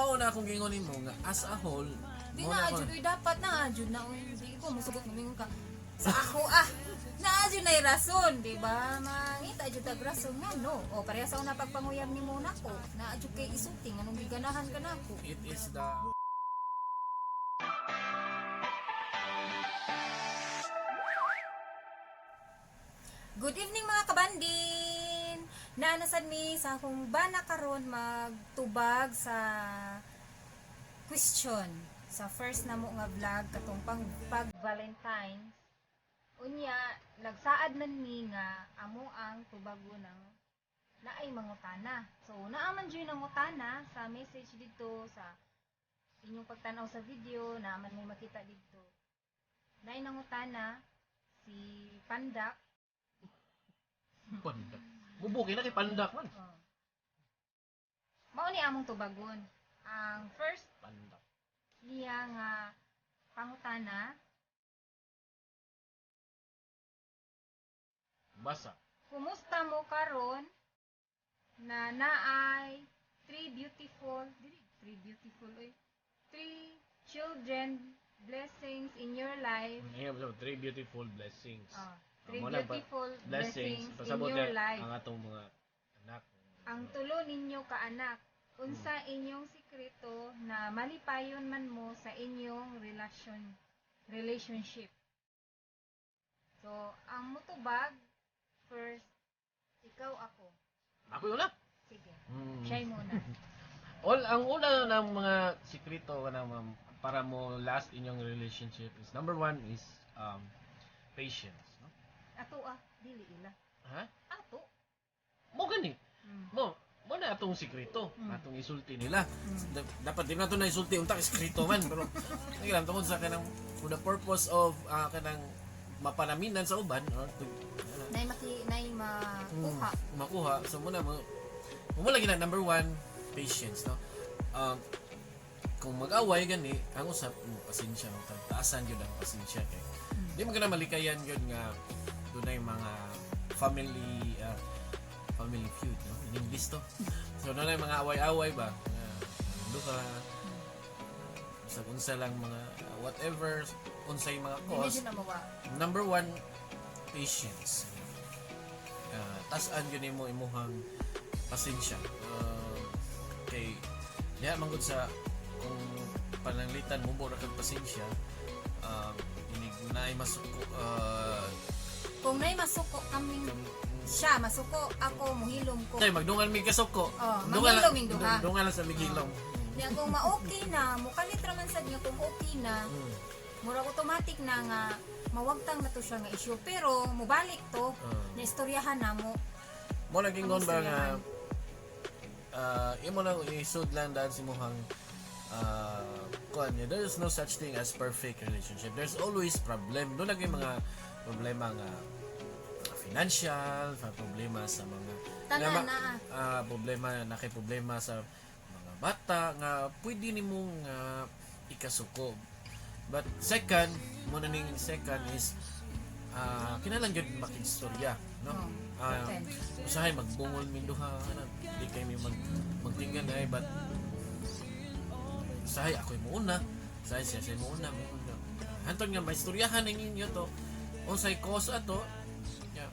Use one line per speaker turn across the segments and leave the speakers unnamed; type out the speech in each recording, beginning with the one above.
mauna akong gingon nimo nga as a whole,
Di
mauna
na
ako-
adjud dapat na adjud na hindi ko musugot mo ka. Sa ako na adjud na rason, di ba? Mangita adjud tag rason nga no. O pareha sa una pagpanguyab nimo nako, na adjud kay isulti nganong giganahan ka nako.
It is the
Good evening mga kabandin! Naanasad mi sa akong bana karon magtubag sa question sa first namo nga vlog katong pag Valentine's. Unya, nagsaad man mi nga amo ang tubago ng naay mangutana. So, naaman dyan ang utana sa message dito sa inyong pagtanaw sa video, naaman may makita dito. Naay nangutana si Pandak.
pandak. Bubukin na kay pandak man.
Oh. Mao ni among tubagon. Ang first
Pandak.
niya nga pangutana,
Basa.
kumusta mo karon na naay three beautiful children blessings in your life.
Ngayon sa three beautiful blessings.
Three
Amo na ba-
beautiful
Blessings.
blessings in
Pasabot
your
na
life.
ang atong mga anak.
Ang tulo ninyo kaanak, unsa inyong sikreto na malipayon man mo sa inyong relationship. So, ang mutubag, first, ikaw ako.
Ako yun na.
Sige,
Hmm.
siya muna.
Ang una ng mga sikreto na para mo last inyong relationship is number one is patience. No?
Ato dili ila.
Ha?
Ato.
Mo gani.
Mm.
Mo na atong sikreto,
Mm.
atong isulti nila.
Mm.
Dapat din nato na isulti unta sikreto man pero ngilang tungod sa kanang for the purpose of kanang mapanaminan sa uban or
Nay makuha.
makuha. So muna mo lagi na number one, patience, no? Kung mag-away gani, ang usap mo pasensya, no? Taasan gyud ang pasensya kay. Di man kana malikayan gyud nga dunay mga family feud, no? In English to. So dunay mga away-away ba? Duka sa unsa lang mga whatever unsay mga cause.
Medyo na mawa.
Number one, patience. Tas-an yun mo imuhang pasensya. Kay diha manggod sa kung pananglitan mo ra kag pasensya, inig naay masuko
Kung nay masuko kaming siya, masuko ako, muhilom ko.
tay magdungan mi kasuko.
Oh, manghilom yung duha.
Dungan lang sa migilom.
Niya kung ma-okay na, mukalit raman sad niya kung okay na, mura automatic na nga mawagtang na to siya nga issue. Pero mubalik to, na istoryahan na mo.
Mo naging gon ba nga imo na isud lang dahil si muhang there is no such thing as perfect relationship. There's always problem. Doon naging mga problema nga financial, problema sa mga
Tanan
problema na kay problema sa mga bata nga pwede nimo nga ikasuko. But second, mo na ning second is kinahanglan gyud makigstorya, no? Usahay magbungol min duha ana di kay mi magtinggan ay but usahay ako'y muuna, usahay siya muuna. Hantod nga may istoryahan ning inyo to. Unsay cause ato? Yeah.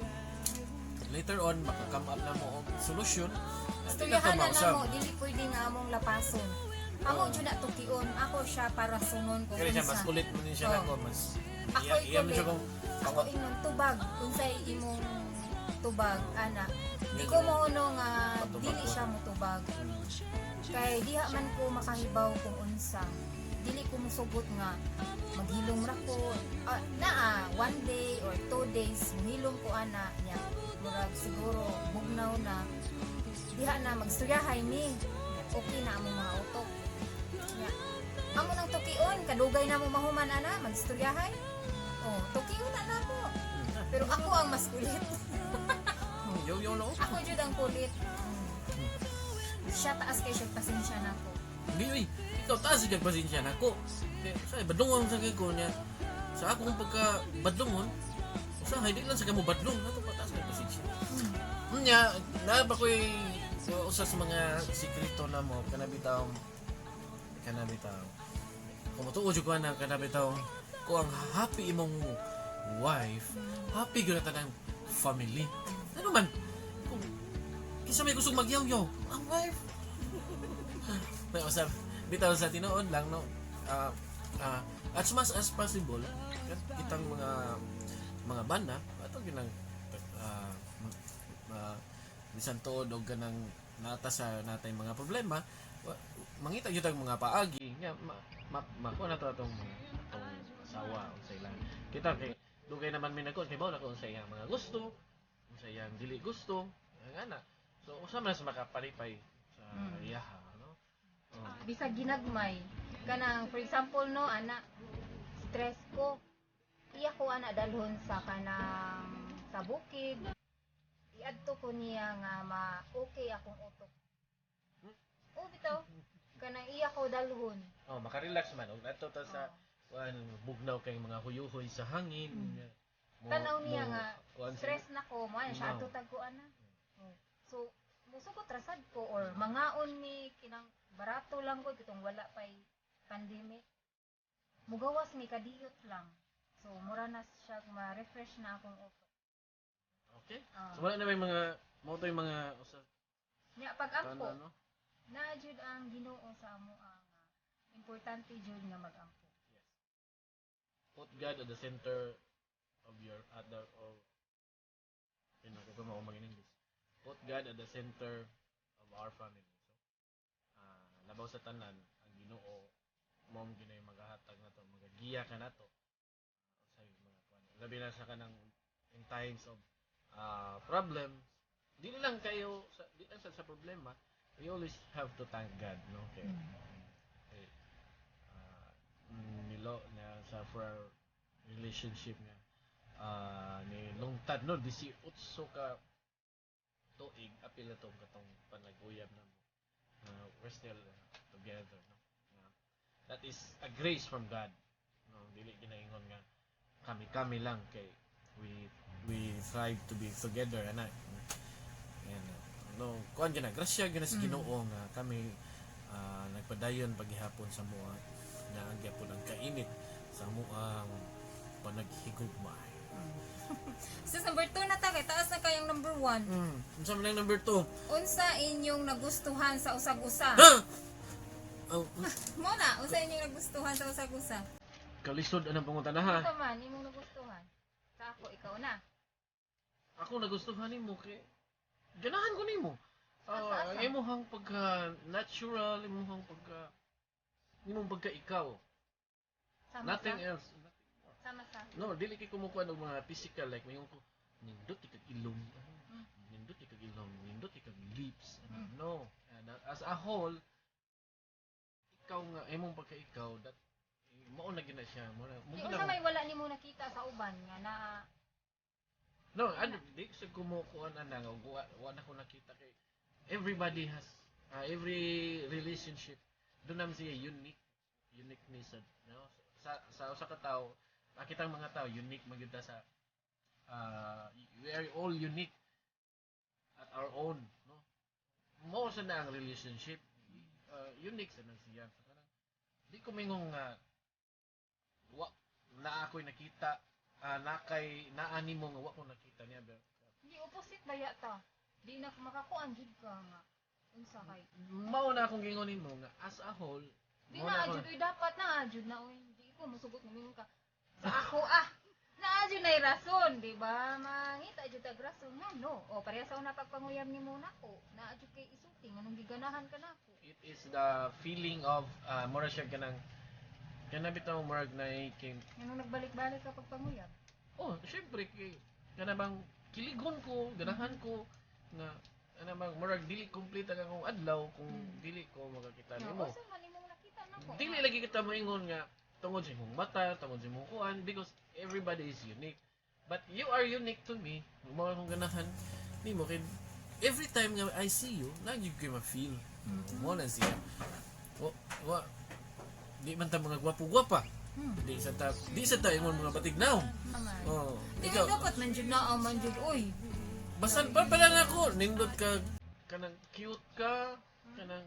Later on maka-come up na mo og solusyon.
istoryahan na na mo, dili pwede nga among lapason. Amo jud na tukion, ako siya para sunon ko.
Kaya siya mas kulit mo din siya nako mas
Ako'y
iya mo siya
kulit.
kung
Ako ingon tubag, unsay imong tubag ana. Di ko mauno nga dili siya mo tubag. Kay diha man ko makahibaw kung unsa. Dili ko musugot nga maghilom ra ko. One day or 2 days mahilom ko ana niya. Murag siguro bugnaw na. Diha na magstoryahay ni. Okay na among mga utok. Nya. Amo nang tukion, kadugay na mo mahuman ana magstoryahay. Oh, tukion na mo. Pero ako ang mas kulit.
yo no.
Ako jud ang kulit. Siya taas kay siya pasensya na ko.
Hindi, uy. Ikaw taas kag pasensya nako. Sa badlongon sa kay ko niya. Sa akong pagka badlongon, sa hindi lang sa kamo badlong nato pataas kag pasensya. Nya, na ba koy usa sa mga sikreto na mo kanabitaw kanami tao. Kung matuod yung kuha na kanami tao, kung ang happy imong wife, happy gano'n tanang family. Ano man, kung kisa may gustong magyaw-yaw, ang wife. May usap, bitaw sa tinuod lang, no? As much as possible, kitang mga banda, ato ginang bisan tuod og ganang nata sa natay mga problema, mangita gyud ang mga paagi nga makuha na to atong asawa unsay lang. Kita kay dugay naman mi nagkuan kay mao na ko unsay iyang mga gusto, unsay iyang dili gusto, nga na. So usa man sa makapalipay sa iyaha, no? Oh.
Bisag ginagmay kanang for example no ana stress ko iya ko ana dalhon sa kanang sa bukid iadto ko niya nga okay akong utok. Bitaw kanang iya ko dalhon.
Oh, makarelax man og adto ta sa bugnaw kay mga huyuhoy sa hangin.
Tanaw niya nga stress na ko mo siya adto tag ko ana. So musugot rasad ko or mangaon mi kinang barato lang ko kitong wala pay pandemic. Mugawas mi kadiyot lang. So mura na siya ma-refresh na akong utok.
Okay. So wala na may mga mo to yung mga
nya pag-ampo.
no?
Na jud ang Ginoo sa amo ang importante jud nga mag-ampo.
Yes. Put God at the center of your other or kung mo mag English. Put God at the center of our family. So labaw sa tanan ang Ginoo mom Ginoo maghahatag nato, magagiya ka nato sa mga kuan. Labi na sa kanang in times of problems, di lang kayo di lang sa problema, we always have to thank God, no? Okay. Nilo na sa for our relationship nga ni lungtad no 18 ka tuig apil na tong katong panaguyab na mo. We're still together, no? That is a grace from God. No, dili ginaingon nga kami lang kay we strive to be together ana. And no, kuan gina grasya gina sa Ginoo nga kami nagpadayon paghihapon sa mua na ang gyapon ang kainit sa muang panaghigugmay.
So number 2 na ta kay taas na kayong number 1.
Unsa man ang number 2?
Unsa inyong nagustuhan sa usag-usa?
Ha? Oh,
Mo na, unsa inyong nagustuhan sa usag-usa?
kalisod anang pangutanahan.
Ito man imong nagustuhan. Sa ako ikaw na.
Ako nagustuhan nimo kay ganahan ko nimo.
Asa-asa?
Ang imong pagka natural, imong pagka ikaw.
Sama
Nothing
sa
else.
sama sa.
No, dili kay kumukuha ng mga physical like mayon ko nindot ikag ilong. Nindot ikag ilong, nindot ikag lips. No. As a whole, ikaw nga imong pagka ikaw that mao na gina siya.
Di unsa may wala nimo nakita sa uban nga na
No, di sa kumukuha na nga wala ko nakita kay everybody has every relationship doon naman siya uniqueness, no? Sa usa ka tawo, nakitang mga tao unique magyud ta sa we are all unique at our own, no? Mo sa na ang relationship unique sa nang siya. So, di ko mingong na ako'y nakita naani mo nga wa ko nakita niya ba.
di opposite ba yata? Di na makakuan jud ka nga. Unsa kay?
Mao na akong gingonin mo nga as a whole
Di
mao
na
ako-
jud dapat na jud na oy. Di ko musugot ni ka. Sa ako na jud na rason, di ba? Mangita jud tag rason nga no. O pareha sa una pagpanguyab nimo nako. Na jud kay isulti nganong giganahan ka nako.
it is the feeling of mura siya kanang bitaw murag na kay
Nganong nagbalik-balik ka pagpanguyab?
oh syempre kay kana bang kiligon ko ganahan ko nga ana bang murag dili complete ang akong adlaw kung dili ko makakita nimo.
Unsa man imong nakita nako?
Dili lagi kita moingon nga tungod sa imong mata, tungod sa imong kuan because everybody is unique. But you are unique to me. Mo akong ganahan nimo kay every time nga I see you, lagi ko ma-feel. Mo na siya. Wa di man ta mga gwapo-gwapa. Di sa ta imong mga batignaw. Oh,
Di
ikaw
dapat man jud na man jud oy.
basta pa pala na ako nindot ka kanang cute ka kanang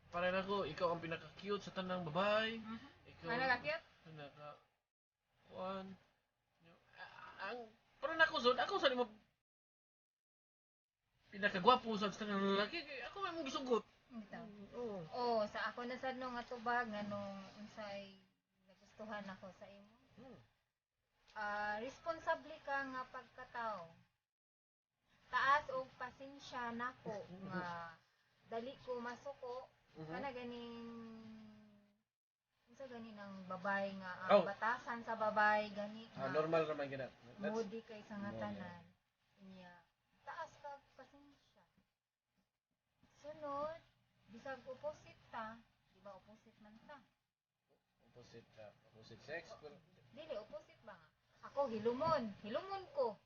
para na ako, ikaw ang pinaka-cute sa tanang babae. Ikaw,
Ano ka cute?
pinaka... One. Ang... Pero na ako sa mo pinakagwapo sa tanang lalaki. Ako may mong gisugot.
Ito.
Oo.
Oh, sa ako na sad no nga tubag nga nung unsay nagustuhan ako sa imo. Responsable ka nga pagkatao. Taas og pasensya nako nga dali ko masuko kana ganing unsa gani ng babay nga ang
Oh.
batasan sa babay gani nga
Normal naman gina.
moody kay sa nga
No,
tanan. Inya taas ka pasensya. Sunod, bisag opposite ta, di ba opposite man ta?
Opposite sex. Pero...
Dili opposite ba nga? Ako hilumon ko.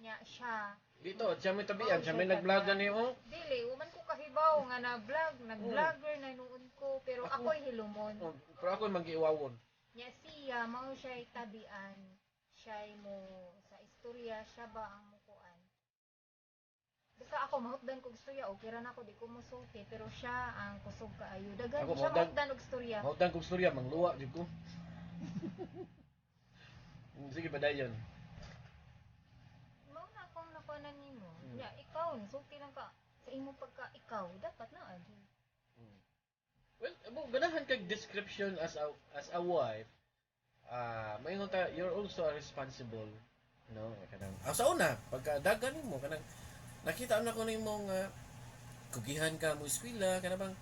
Nya siya
Dito, siya may tabian, siya may nag-vlogan niyo.
dili, uman ko kahibaw nga nag-vlogger na noon ko, pero
Ako-
ako'y hilumon.
Pero ako mag-iwawon.
Nya siya, mao siya'y tabian, siya'y mo, sa istorya, siya ba ang mukuan. Basta ako, mahutdan ko istorya, okay ra na ako, di ko musulti, pero siya ang kusog kaayo. Dagan
Ako,
siya
mahutdan-
mahutdan og istorya.
Mautan kong storya, mangluwa, di ko. Sige, badayon.
Mao na akong nakuanan nimo. Nya, ikaw, sulti lang ka. Sa imo pagka ikaw, dapat na adi.
Well, ganahan kag description as a wife. May ta, you're also responsible, no? Kanang sa una, pagka dagan nimo kanang nakita na ko nimo nga kugihan ka mo eskwela kana bang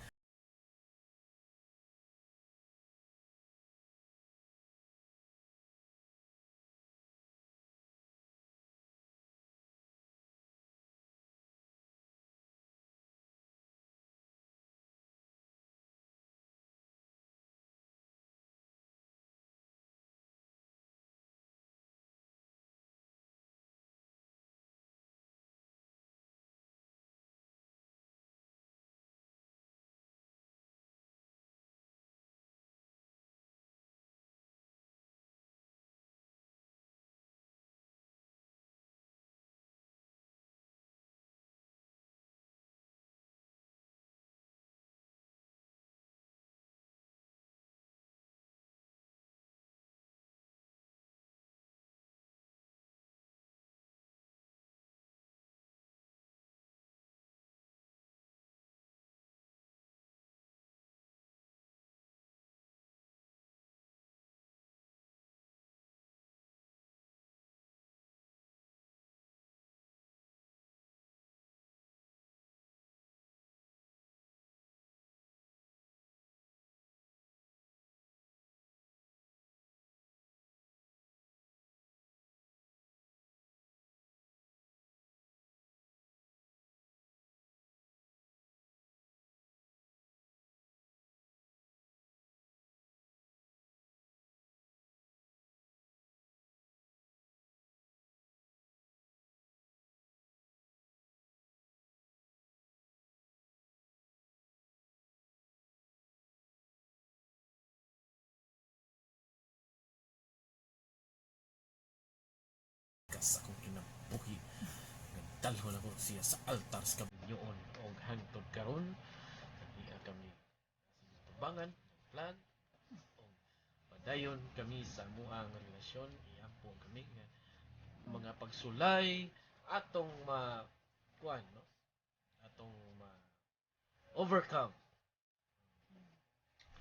kas akong kinabuhi. Nagdalhon ako siya sa altar sa kabinyoon og hangtod karon niya kami tubangan plan og padayon kami sa amuang relasyon iampo kami nga mga pagsulay atong kuan no atong overcome.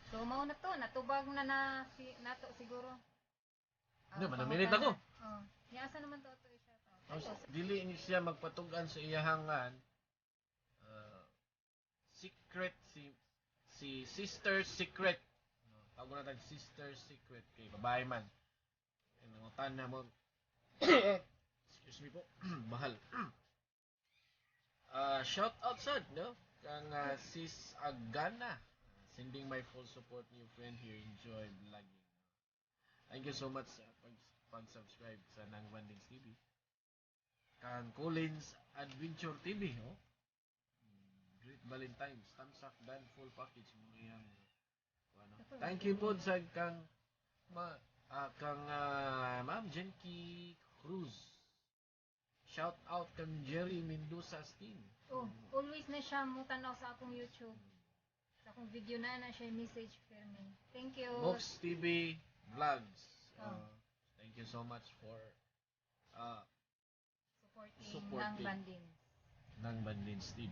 So, mao na to, natubag na nato siguro.
Hindi, manaminit ako.
Oh. Nya, asa naman to siya to?
Dili ni siya magpatugan sa iyahangan secret si sister secret no, tawag na tag sister secret kay babae man nangutan na mo excuse me po mahal shout out sad no kang sis Agana sending my full support new friend here enjoy vlogging. Thank you so much sa pag-subscribe sa Nang Bandings TV. Kang Collins Adventure TV, oh. Great Valentine's, thumbs up dan full package mo yang ano. Thank you po sa kang Ma'am Jenky Cruz. Shout out kang Jerry Mendoza Steen.
Oh, always na siya mo tanaw sa akong YouTube. Sa akong video na siya message firme. Thank you.
Mox TV Vlogs.
Oh.
Thank you so much for
Supporting
supporting.
ng Bandin.
ng Bandins TV.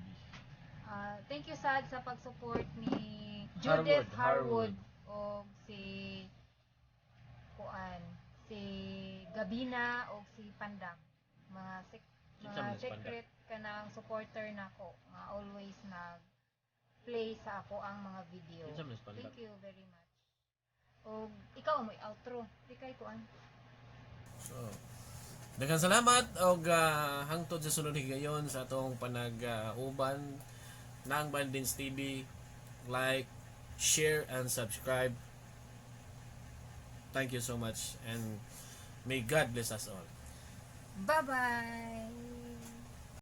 Thank you sad sa pag-support ni Judith Harwood o si Gabina o si Pandang.
Kinsa man
Mga
si Pandang?
secret kanang supporter nako nga always play sa ako ang mga video.
Kinsa man si Pandang?
Thank you very much. O ikaw mo outro. Di kay kuan.
So, daghang salamat og hangtod sa sunod higayon sa atong panag-uban ng Bandins TV. Like, share, and subscribe. Thank you so much and may God bless us all.
Bye-bye.